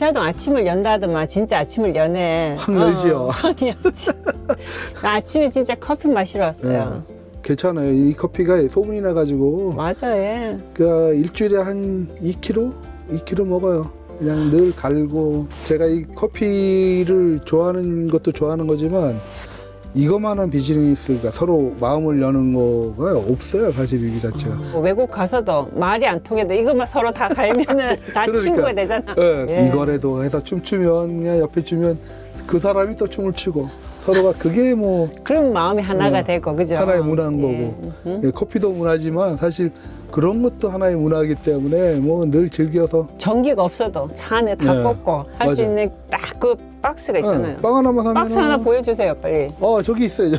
인사동 아침을 연다 하더만 진짜 아침을 여네. 확 열지요. 확 열지. 아침에 진짜 커피 마시러 왔어요. 괜찮아요. 이 커피가 소문이 나가지고. 맞아, 예. 그 일주일에 한 2kg? 2kg 먹어요. 그냥 늘 갈고. 제가 이 커피를 좋아하는 것도 좋아하는 거지만 이것만한 비즈니스가 서로 마음을 여는 거가 없어요. 사실 이 자체가. 외국 가서도 말이 안 통해도 이것만 서로 다 갈면은 다 그러니까. 친구가 되잖아. 네, 예. 이거라도 해서 춤추면 그냥 옆에 주면 그 사람이 또 춤을 추고 서로가 그게 뭐 그럼 마음이 하나가 되고, 그죠? 하나의 문화인 거고. 예, 커피도 문화지만 사실 그런 것도 하나의 문화이기 때문에 뭐 늘 즐겨서. 전기가 없어도 차 안에 다 네. 꽂고 할 수 맞아. 있는 딱 그 박스가 있잖아요. 빵 하나만 사면 박스 하나 보여주세요, 빨리. 저기 있어요.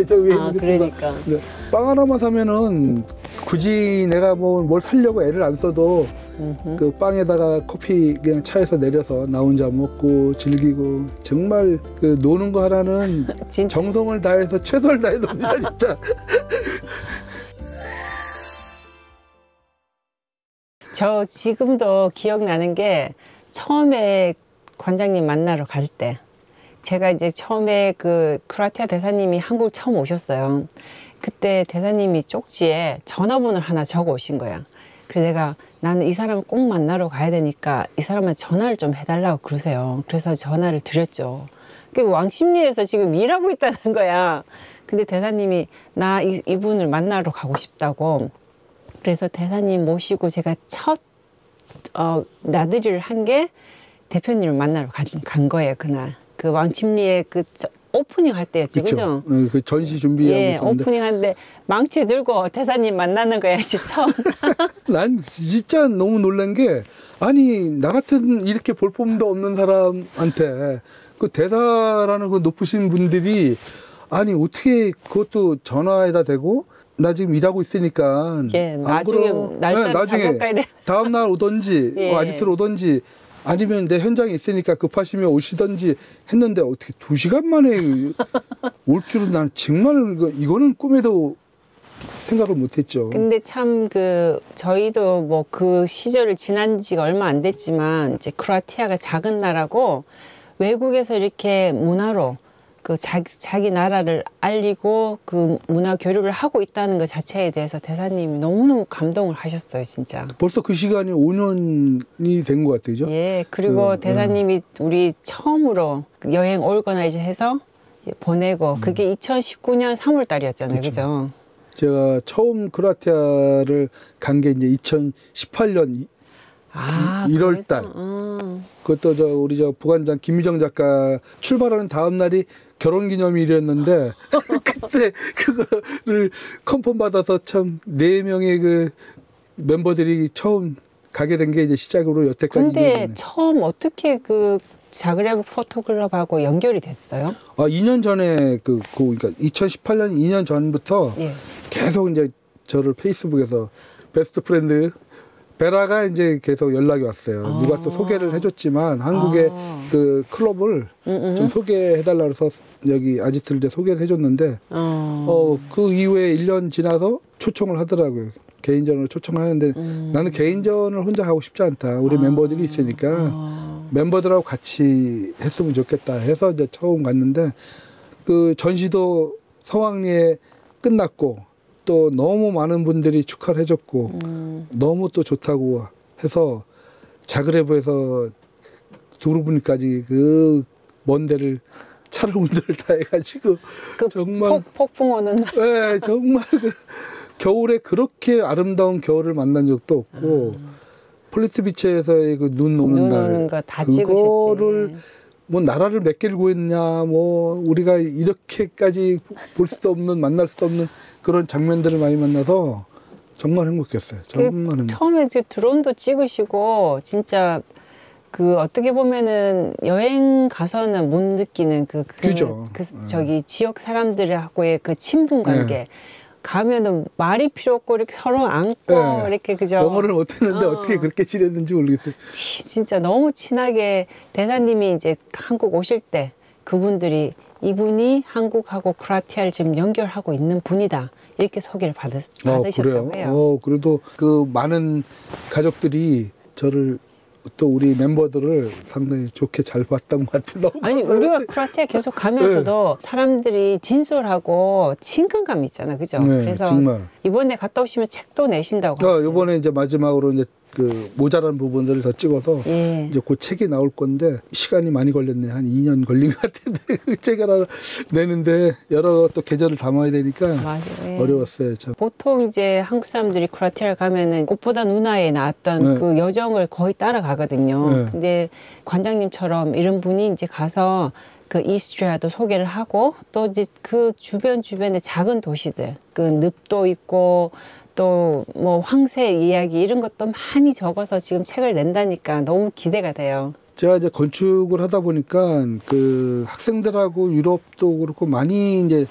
저 위에 아, 그러니까. 네. 빵 하나만 사면은 굳이 내가 뭐 뭘 사려고 애를 안 써도 그 빵에다가 커피 그냥 차에서 내려서 나 혼자 먹고 즐기고 정말 그 노는 거 하나는 진짜. 정성을 다해서 최선을 다해 놉니다 진짜. 저 지금도 기억나는 게 처음에 관장님 만나러 갈 때 제가 이제 처음에 그 크로아티아 대사님이 한국 처음 오셨어요. 그때 대사님이 쪽지에 전화번호를 하나 적어 오신 거야. 그래서 내가 나는 이 사람을 꼭 만나러 가야 되니까 이 사람한테 전화를 좀 해달라고 그러세요. 그래서 전화를 드렸죠. 그 왕십리에서 지금 일하고 있다는 거야. 근데 대사님이 나 이분을 만나러 가고 싶다고. 그래서 대사님 모시고 제가 첫 나들이를 한 게 대표님을 만나러 간 거예요, 그날. 그 왕십리에 그 오프닝 할 때였죠, 그죠? 그 전시 준비하고 예, 있었는데. 오프닝 하는데 망치 들고 대사님 만나는 거야, 처음. 난 진짜 너무 놀란 게 아니 나 같은 이렇게 볼품도 없는 사람한테 그 대사라는 그 높으신 분들이 아니 어떻게 그것도 전화에다 대고 나 지금 일하고 있으니까 예, 나중에 날짜를 잡을까 이래. 다음 날 오던지 예. 아지트로 오던지 아니면 내 현장에 있으니까 급하시면 오시던지 했는데 어떻게 2시간 만에 올 줄은 난 정말 이거는 꿈에도 생각을 못했죠. 근데 참 저희도 뭐 그 시절을 지난 지가 얼마 안 됐지만 이제 크로아티아가 작은 나라고 외국에서 이렇게 문화로 그 자기 나라를 알리고 그 문화 교류를 하고 있다는 것 자체에 대해서 대사님이 너무너무 감동을 하셨어요, 진짜. 벌써 그 시간이 5년이 된 것 같아요. 예, 그리고 대사님이 우리 처음으로 여행 올거나이즈 해서 보내고 그게 2019년 3월 달이었잖아요, 그죠? 제가 처음 크로아티아를 간 게 이제 2018년 1월 달. 그것도 우리 부관장 김미정 작가 출발하는 다음 날이 결혼기념일이었는데 그때 그거를 컨펌 받아서 참 4명의 그 멤버들이 처음 가게 된 게 이제 시작으로 여태까지. 근데 처음 어떻게 그 자그레브 포토클럽하고 연결이 됐어요? 2년 전에 그러니까 2018년 2년 전부터 예. 계속 이제 저를 페이스북에서 베스트 프렌드 베라가 이제 계속 연락이 왔어요. 누가 또 소개를 해줬지만 한국의 그 클럽을 좀 소개해달라 그래서 여기 아지트를 소개를 해줬는데 그 이후에 1년 지나서 초청을 하더라고요. 개인전으로 초청하는데 나는 개인전을 혼자 하고 싶지 않다. 우리 멤버들이 있으니까 멤버들하고 같이 했으면 좋겠다 해서 이제 처음 갔는데 그 전시도 성황리에 끝났고 또 너무 많은 분들이 축하를 해줬고 너무 또 좋다고 해서 자그레브에서 두루브니까지 그 먼 데를 차를 운전을 다 해가지고 그 정말 폭풍 오는 날. 네, 정말 겨울에 그렇게 아름다운 겨울을 만난 적도 없고 폴리트비체에서의 그 눈 오는 날 오는 거 다 그거를 찍으셨지. 뭐 나라를 몇 개를 구했냐 뭐 우리가 이렇게까지 볼 수도 없는 만날 수도 없는 그런 장면들을 많이 만나서 정말 행복했어요. 정말 행복. 처음에 드론도 찍으시고 진짜 그 어떻게 보면은 여행 가서는 못 느끼는 그죠. 저기 지역 사람들하고의 그 친분 관계. 가면은 말이 필요 없고 이렇게 서로 안고 이렇게 그죠. 영어를 못했는데 어떻게 그렇게 지냈는지 모르겠어요. 진짜 너무 친하게 대사님이 이제 한국 오실 때 그분들이 이분이 한국하고 크로아티아를 지금 연결하고 있는 분이다 이렇게 소개를 받으셨다고 그래요? 해요. 그래도 그 많은 가족들이 저를 또 우리 멤버들을 상당히 좋게 잘 봤던 것 같아요. 너무 아니 우리가 크로아티아 계속 가면서도 사람들이 진솔하고 친근감 있잖아, 그죠? 네, 그래서 정말. 이번에 갔다 오시면 책도 내신다고 하셨어요. 이번에 이제 마지막으로 이제 그 모자란 부분들을 더 찍어서 예. 이제 그 책이 나올 건데 시간이 많이 걸렸네. 한 2년 걸린 것 같은데 그 책을 하나 내는데 여러 또 계절을 담아야 되니까 맞아요. 예. 어려웠어요. 참. 보통 이제 한국 사람들이 크로아티아를 가면은 꽃보다 누나에 나왔던 네. 그 여정을 거의 따라가거든요. 네. 근데 관장님처럼 이런 분이 이제 가서 그 이스트리아도 소개를 하고 또 이제 그 주변의 작은 도시들, 그 늪도 있고 또 뭐 황새 이야기 이런 것도 많이 적어서 지금 책을 낸다니까 너무 기대가 돼요. 제가 이제 건축을 하다 보니까 그 학생들하고 유럽도 그렇고 많이 이제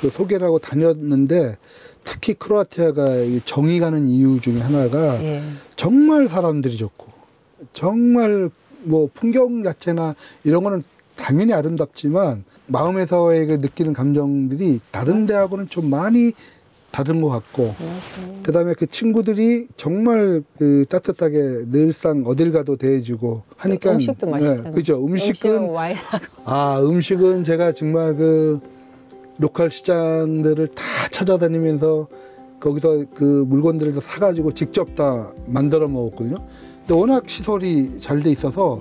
그 소개를 하고 다녔는데 특히 크로아티아가 이 정이 가는 이유 중에 하나가 예. 정말 사람들이 좋고 정말 뭐 풍경 자체나 이런 거는 당연히 아름답지만 마음에서의 그 느끼는 감정들이 다른 데하고는 좀 많이 다른 것 같고 그다음에 그 친구들이 정말 그 따뜻하게 늘상 어딜 가도 대해주고 하니까 음식도 맛있잖아요. 그죠. 음식은 와인하고. 음식은 제가 정말 그 로컬 시장들을 다 찾아다니면서 거기서 그 물건들을 다 사가지고 직접 다 만들어 먹었거든요. 근데 워낙 시설이 잘 돼 있어서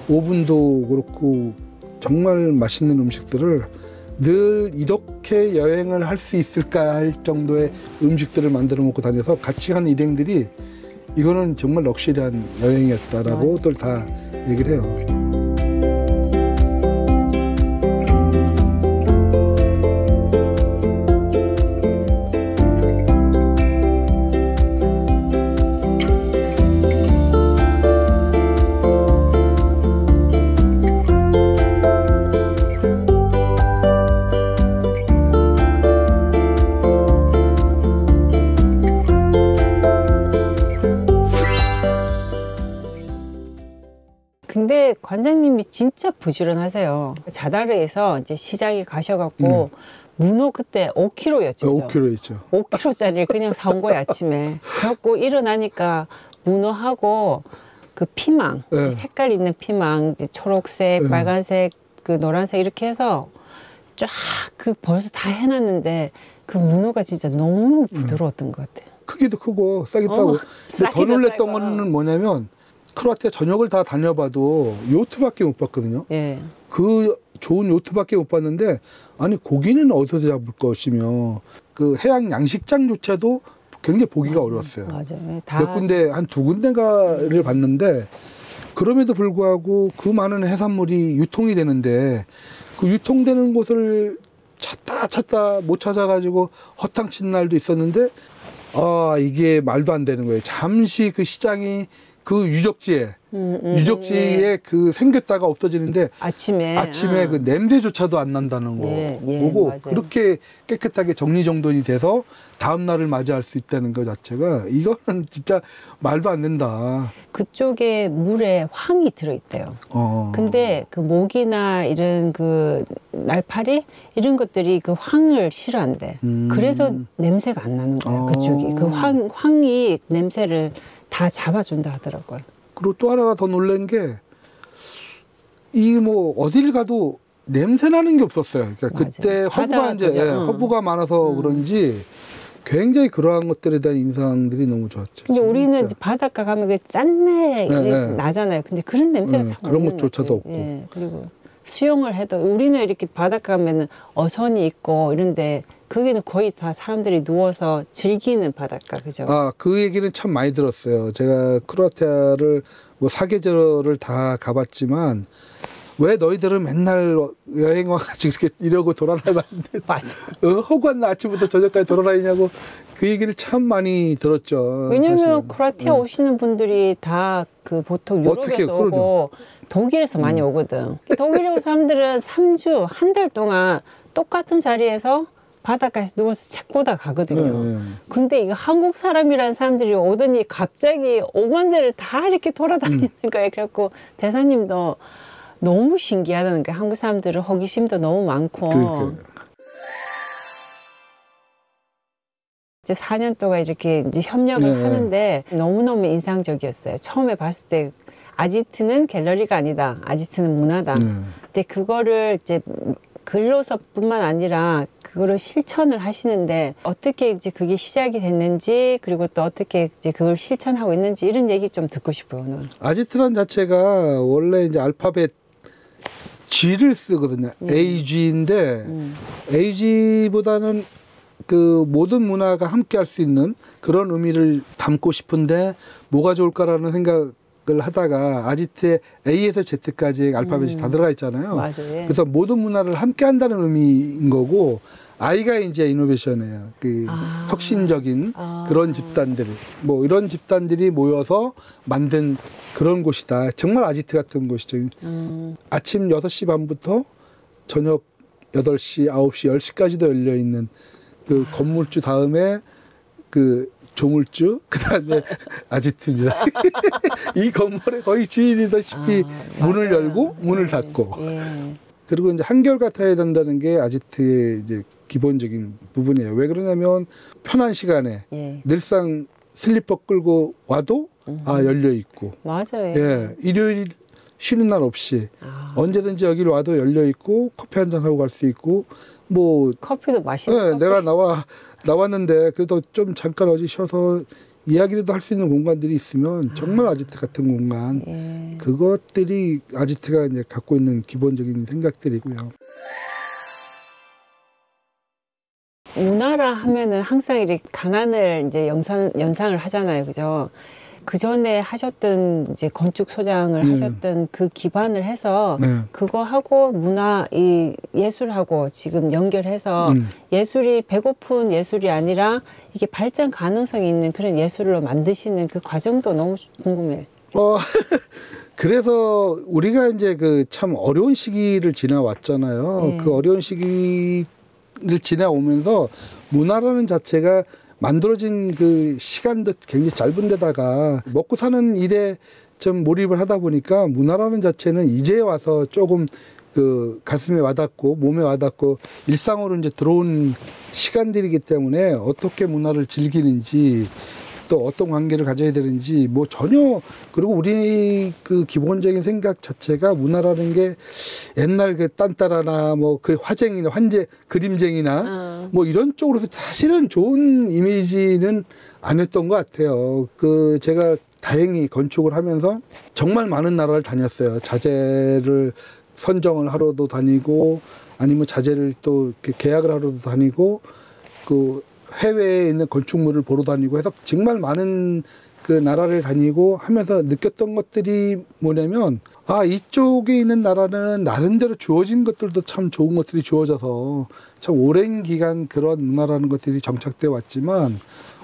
오븐도 그렇고 정말 맛있는 음식들을 늘 이렇게 여행을 할 수 있을까 할 정도의 음식들을 만들어 먹고 다녀서 같이 간 일행들이 이거는 정말 럭셔리한 여행이었다라고들 다 얘기를 해요. 근데 관장님이 진짜 부지런하세요. 자다르에서 이제 시장에 가셔갖고 문어 그때 5kg였죠. 5kg 있죠. 5kg짜리를 그냥 사온 거예요, 아침에. 그래갖고 일어나니까 문어하고 그 피망, 네. 이제 색깔 있는 피망, 이제 초록색, 네. 빨간색, 그 노란색 이렇게 해서 쫙 그 벌써 다 해놨는데 그 문어가 진짜 너무너무 부드러웠던 것 같아요. 크기도 크고 싸기도 하고. 근데 더 싸기도 놀랬던 싸고. 거는 뭐냐면 크로아티아 전역을 다 다녀봐도 요트밖에 못 봤거든요. 예. 그 좋은 요트밖에 못 봤는데 아니 고기는 어디서 잡을 것이며 그 해양 양식장조차도 굉장히 보기가 어려웠어요. 맞아요. 몇 군데 한 2군데가를 봤는데 그럼에도 불구하고 그 많은 해산물이 유통이 되는데 그 유통되는 곳을 찾다 못 찾아가지고 허탕친 날도 있었는데 이게 말도 안 되는 거예요. 잠시 그 시장이 그 유적지에 그 생겼다가 없어지는데 아침에 그 냄새조차도 안 난다는 거 보고 맞아요. 그렇게 깨끗하게 정리정돈이 돼서 다음 날을 맞이할 수 있다는 것 자체가 이거는 진짜 말도 안 된다. 그쪽에 물에 황이 들어있대요. 근데 그 모기나 이런 그 날파리 이런 것들이 그 황을 싫어한대. 그래서 냄새가 안 나는 거예요. 그쪽이 그 황이 냄새를 다 잡아준다 하더라고요. 그리고 또 하나가 더 놀란 게 이 뭐 어딜 가도 냄새 나는 게 없었어요. 그러니까 맞아요. 그때 허브가 이제 그죠? 허브가 많아서 그런지 굉장히 그러한 것들에 대한 인상들이 너무 좋았죠. 근데 진짜. 우리는 이제 바닷가 가면 그 짠내 네. 나잖아요. 근데 그런 냄새가 참 그런 없는 것조차도 것 없고. 같아요. 예, 그리고 수영을 해도 우리는 이렇게 바닷가 가면은 어선이 있고 이런데 거기는 거의 다 사람들이 누워서 즐기는 바닷가, 그죠? 그 얘기는 참 많이 들었어요. 제가 크로아티아를 뭐 사계절을 다 가봤지만 왜 너희들은 맨날 여행 와가지고 이렇게 이러고 돌아다니는데 맞아. 허구한 날 아침부터 저녁까지 돌아다니냐고 그 얘기를 참 많이 들었죠. 왜냐면 사실은. 크로아티아 오시는 분들이 다 그 보통 어떻게, 유럽에서 오고 독일에서 많이 오거든. 독일에 온 사람들은 3주, 한 달 동안 똑같은 자리에서 바닷가에서 누워서 책 보다 가거든요. 근데 이거 한국 사람이라는 사람들이 오더니 갑자기 오만 대를 다 이렇게 돌아다니는 거예요. 그래갖고 대사님도 너무 신기하다는 거예요. 한국 사람들은 호기심도 너무 많고. 그러니까요. 이제 4년 동안 이렇게 이제 협력을 네. 하는데 너무너무 인상적이었어요. 처음에 봤을 때 아지트는 갤러리가 아니다. 아지트는 문화다. 근데 그거를 이제 글로서뿐만 아니라 그거를 실천을 하시는데 어떻게 이제 그게 시작이 됐는지 그리고 또 어떻게 이제 그걸 실천하고 있는지 이런 얘기 좀 듣고 싶어요, 오늘. 아지트란 자체가 원래 이제 알파벳 G를 쓰거든요. AG인데 AG보다는 그 모든 문화가 함께 할 수 있는 그런 의미를 담고 싶은데 뭐가 좋을까라는 생각을 하다가 아지트에 A에서 Z까지 알파벳이 다 들어가 있잖아요. 맞아요. 예. 그래서 모든 문화를 함께 한다는 의미인 거고 I가 이제 이노베이션이에요. 그 혁신적인 그런 집단들, 뭐 이런 집단들이 모여서 만든 그런 곳이다. 정말 아지트 같은 곳이죠. 아침 6시 반부터 저녁 8시, 9시, 10시까지도 열려 있는 그 건물주 다음에 그 조물주, 그 다음에 아지트입니다. 이 건물의 거의 주인이다시피 문을 열고 문을 닫고. 예. 그리고 이제 한결같아야 된다는 게 아지트의 이제 기본적인 부분이에요. 왜 그러냐면 편한 시간에 예. 늘상 슬리퍼 끌고 와도 열려 있고. 맞아요. 예. 일요일 쉬는 날 없이 언제든지 여기로 와도 열려 있고 커피 한잔 하고 갈 수 있고 뭐 커피도 맛있는 예, 커피. 내가 나왔는데 그래도 좀 잠깐 어디 쉬어서 이야기라도 할 수 있는 공간들이 있으면 정말 아지트 같은 공간. 예. 그것들이 아지트가 이제 갖고 있는 기본적인 생각들이고요. 문화라 하면은 항상 이렇게 강안을 이제 연상을 하잖아요. 그죠? 그 전에 하셨던 이제 건축 소장을 하셨던 그 기반을 해서 네. 그거 하고 문화, 이 예술하고 지금 연결해서 예술이 배고픈 예술이 아니라 이게 발전 가능성이 있는 그런 예술로 만드시는 그 과정도 너무 궁금해. 그래서 우리가 이제 그 참 어려운 시기를 지나왔잖아요. 그 어려운 시기를 지나오면서 문화라는 자체가 만들어진 그 시간도 굉장히 짧은 데다가 먹고 사는 일에 좀 몰입을 하다 보니까 문화라는 자체는 이제 와서 조금 그 가슴에 와닿고 몸에 와닿고 일상으로 이제 들어온 시간들이기 때문에 어떻게 문화를 즐기는지 또 어떤 관계를 가져야 되는지 뭐 전혀 그리고 우리 그 기본적인 생각 자체가 문화라는 게 옛날 그 딴따라나 뭐 그 화쟁이나 그림쟁이나 뭐 이런 쪽으로서 사실은 좋은 이미지는 아니었던 것 같아요. 그 제가 다행히 건축을 하면서 정말 많은 나라를 다녔어요. 자재를 선정을 하러도 다니고 아니면 자재를 또 이렇게 계약을 하러도 다니고 그 해외에 있는 건축물을 보러 다니고 해서 정말 많은 그 나라를 다니고 하면서 느꼈던 것들이 뭐냐면 이쪽에 있는 나라는 나름대로 주어진 것들도 참 좋은 것들이 주어져서 참 오랜 기간 그런 문화라는 것들이 정착되어 왔지만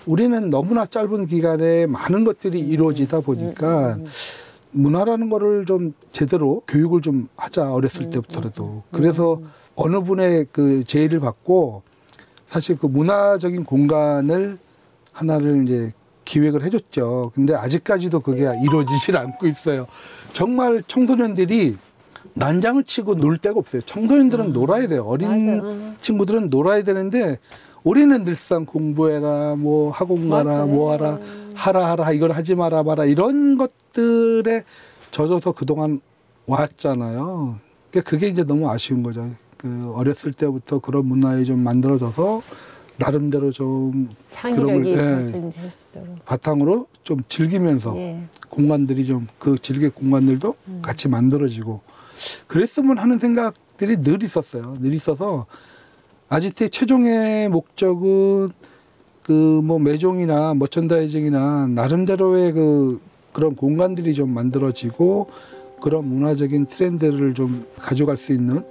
우리는 너무나 짧은 기간에 많은 것들이 이루어지다 보니까 문화라는 거를 좀 제대로 교육을 좀 하자 어렸을 때부터라도 그래서 어느 분의 그 제의를 받고 사실 그 문화적인 공간을 하나를 이제 기획을 해줬죠. 근데 아직까지도 그게 이루어지질 않고 있어요. 정말 청소년들이 난장을 치고 놀 데가 없어요. 청소년들은 놀아야 돼요. 어린 친구들은 놀아야 되는데 우리는 늘상 공부해라, 뭐 학원 가라, 뭐 하라, 이걸 하지 마라 이런 것들에 젖어서 그동안 왔잖아요. 그게 이제 너무 아쉬운 거죠. 그 어렸을 때부터 그런 문화에 좀 만들어져서 나름대로 좀 창의력이 발전될 수 있도록 바탕으로 좀 즐기면서 공간들이 좀 그 즐길 공간들도 같이 만들어지고 그랬으면 하는 생각들이 늘 있었어요. 늘 있어서 아지트의 최종의 목적은 그 뭐 매종이나 머천다이징이나 나름대로의 그런 공간들이 좀 만들어지고 그런 문화적인 트렌드를 좀 가져갈 수 있는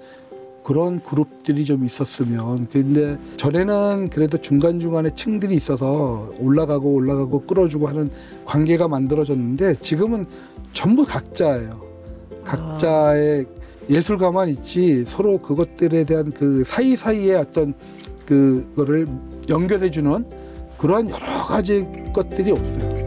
그런 그룹들이 좀 있었으면. 근데 전에는 그래도 중간중간에 층들이 있어서 올라가고 끌어주고 하는 관계가 만들어졌는데 지금은 전부 각자예요. 각자의 예술가만 있지 서로 그것들에 대한 그 사이사이의 어떤 그거를 연결해주는 그러한 여러 가지 것들이 없어요.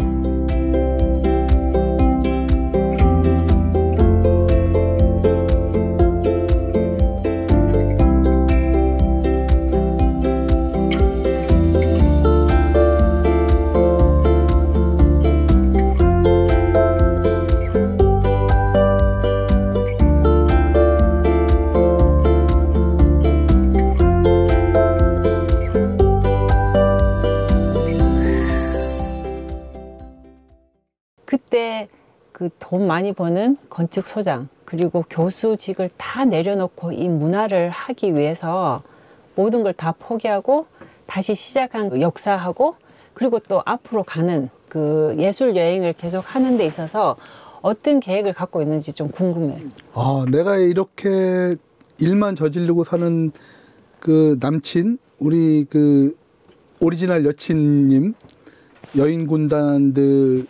그 돈 많이 버는 건축 소장 그리고 교수직을 다 내려놓고 이 문화를 하기 위해서 모든 걸 다 포기하고 다시 시작한 그 역사하고 그리고 또 앞으로 가는 그 예술 여행을 계속 하는 데 있어서 어떤 계획을 갖고 있는지 좀 궁금해요. 아, 내가 이렇게 일만 저지르고 사는 그 남친, 우리 그 오리지널 여친님, 여인 군단들이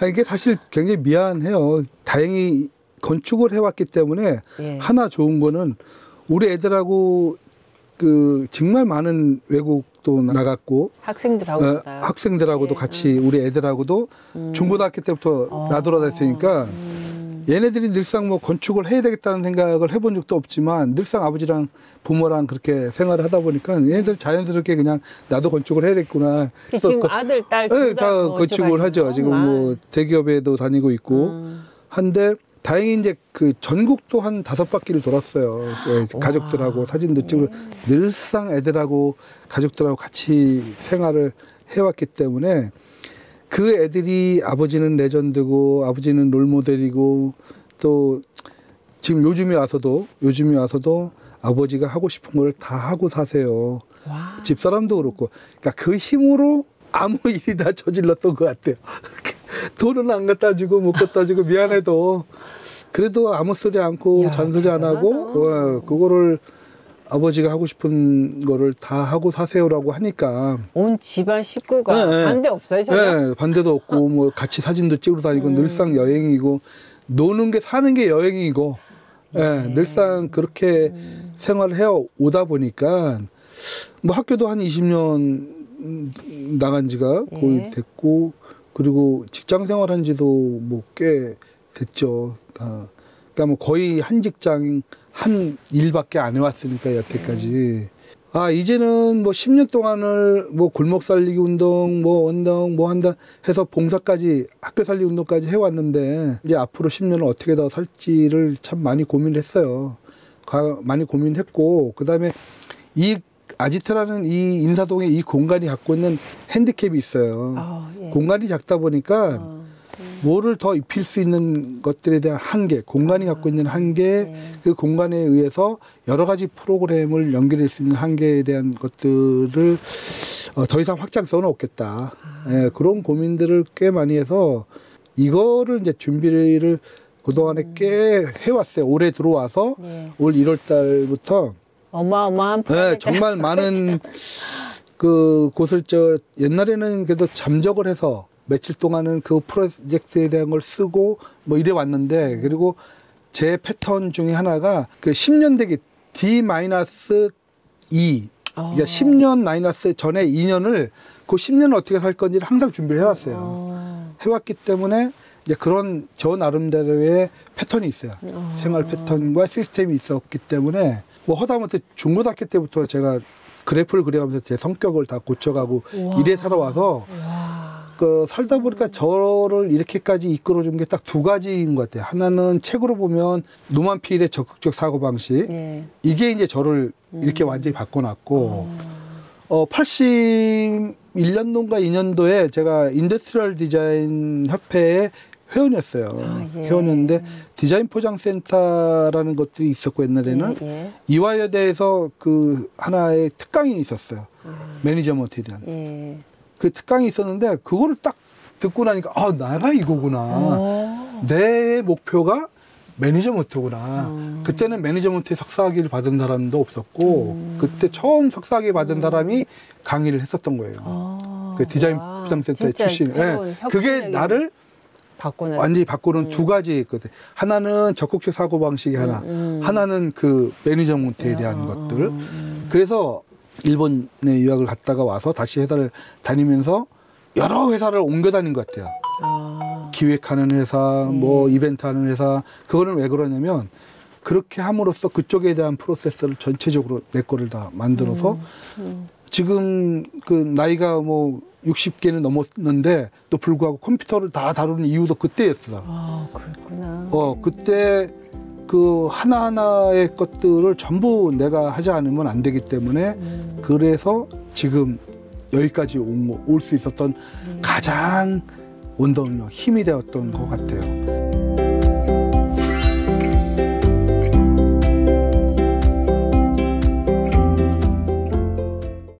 이게 사실 굉장히 미안해요. 다행히 건축을 해왔기 때문에 예. 하나 좋은 거는 우리 애들하고 그 정말 많은 외국도 나갔고 학생들하고 학생들하고도 예. 같이 우리 애들하고도 중고등학교 때부터 나돌아다녔으니까 얘네들이 늘상 뭐 건축을 해야 되겠다는 생각을 해본 적도 없지만 늘상 아버지랑 부모랑 그렇게 생활을 하다 보니까 얘네들 자연스럽게 그냥 나도 건축을 해야 되겠구나. 지금 아들, 딸 둘 다 건축을 하죠. 지금 뭐 대기업에도 다니고 있고 한데 다행히 이제 그 전국도 한 5바퀴를 돌았어요. 예, 가족들하고 사진도 찍고 늘상 애들하고 가족들하고 같이 생활을 해왔기 때문에 그 애들이 아버지는 레전드고 아버지는 롤모델이고 또 지금 요즘에 와서도 아버지가 하고 싶은 걸 다 하고 사세요. 와. 집사람도 그렇고 그러니까 그 힘으로 아무 일이 다 저질렀던 것 같아요. 돈은 안 갖다 주고 못 갖다 주고 미안해도 그래도 아무 소리 않고 야, 잔소리 안 하고 그거를 아버지가 하고 싶은 거를 다 하고 사세요라고 하니까 온 집안 식구가 반대 없어요, 전혀? 네, 반대도 없고 뭐 같이 사진도 찍으러 다니고 늘상 여행이고 노는 게 사는 게 여행이고 늘상 그렇게 생활을 해 오다 보니까 뭐 학교도 한 20년 나간 지가 거의 됐고 그리고 직장 생활한 지도 뭐 꽤 됐죠. 그러니까 뭐 거의 한 직장 한 일밖에 안 해왔으니까 여태까지. 아 이제는 뭐 10년 동안을 뭐 골목 살리기 운동 뭐 한다 해서 봉사까지 학교 살리기 운동까지 해왔는데 이제 앞으로 10년을 어떻게 더 살지를 참 많이 고민했어요. 많이 고민했고 그다음에 이 아지트라는 이 인사동에 이 공간이 갖고 있는 핸디캡이 있어요. 공간이 작다 보니까 뭐를 더 입힐 수 있는 것들에 대한 한계, 공간이 갖고 있는 한계, 그 공간에 의해서 여러 가지 프로그램을 연결할 수 있는 한계에 대한 것들을 더 이상 확장성은 없겠다. 그런 고민들을 꽤 많이 해서 이거를 이제 준비를 그동안에 꽤 해왔어요. 올해 들어와서 올 1월 달부터 어마어마한 정말 많은 곳을 옛날에는 그래도 잠적을 해서 며칠 동안은 그 프로젝트에 대한 걸 쓰고 뭐 이래 왔는데 그리고 제 패턴 중에 하나가 그 10년 대기 D-2 그러니까 10년 마이너스 전에 2년을 그 10년을 어떻게 살 건지를 항상 준비를 해왔어요. 해왔기 때문에 이제 그런 저 나름대로의 패턴이 있어요. 생활 패턴과 시스템이 있었기 때문에 뭐 하다못해 중고등학교 때부터 제가 그래프를 그려가면서 제 성격을 다 고쳐가고 이래 살아와서 그 살다 보니까 저를 이렇게까지 이끌어준 게 딱 2가지인 것 같아요. 하나는 책으로 보면 노만필의 적극적 사고방식. 이게 이제 저를 이렇게 완전히 바꿔놨고 81년도인가 2년도에 제가 인더스트리얼 디자인 협회의 회원이었어요. 회원이었는데 디자인 포장센터라는 것들이 있었고 옛날에는 이화여대에서 그 하나의 특강이 있었어요. 매니저먼트에 대한. 그 특강이 있었는데 그거를 딱 듣고 나니까 아 내가 이거구나. 내 목표가 매니저먼트구나. 그때는 매니저먼트에 석사학위를 받은 사람도 없었고 그때 처음 석사학위 받은 사람이 강의를 했었던 거예요. 그 디자인 포장센터의 출신. 그게 나를 완전히 바꾸는 2가지 있거든. 하나는 적극적 사고방식이 하나는 그 매니저먼트에 대한 것들. 그래서 일본에 유학을 갔다가 와서 다시 회사를 다니면서 여러 회사를 옮겨 다닌 것 같아요. 기획하는 회사, 뭐 이벤트 하는 회사. 그거는 왜 그러냐면 그렇게 함으로써 그쪽에 대한 프로세스를 전체적으로 내 거를 다 만들어서 지금 그 나이가 뭐 60개는 넘었는데 또 불구하고 컴퓨터를 다 다루는 이유도 그때였어. 그렇구나. 그때 그 하나하나의 것들을 전부 내가 하지 않으면 안 되기 때문에 그래서 지금 여기까지 올 수 있었던 가장 원동력, 힘이 되었던 것 같아요.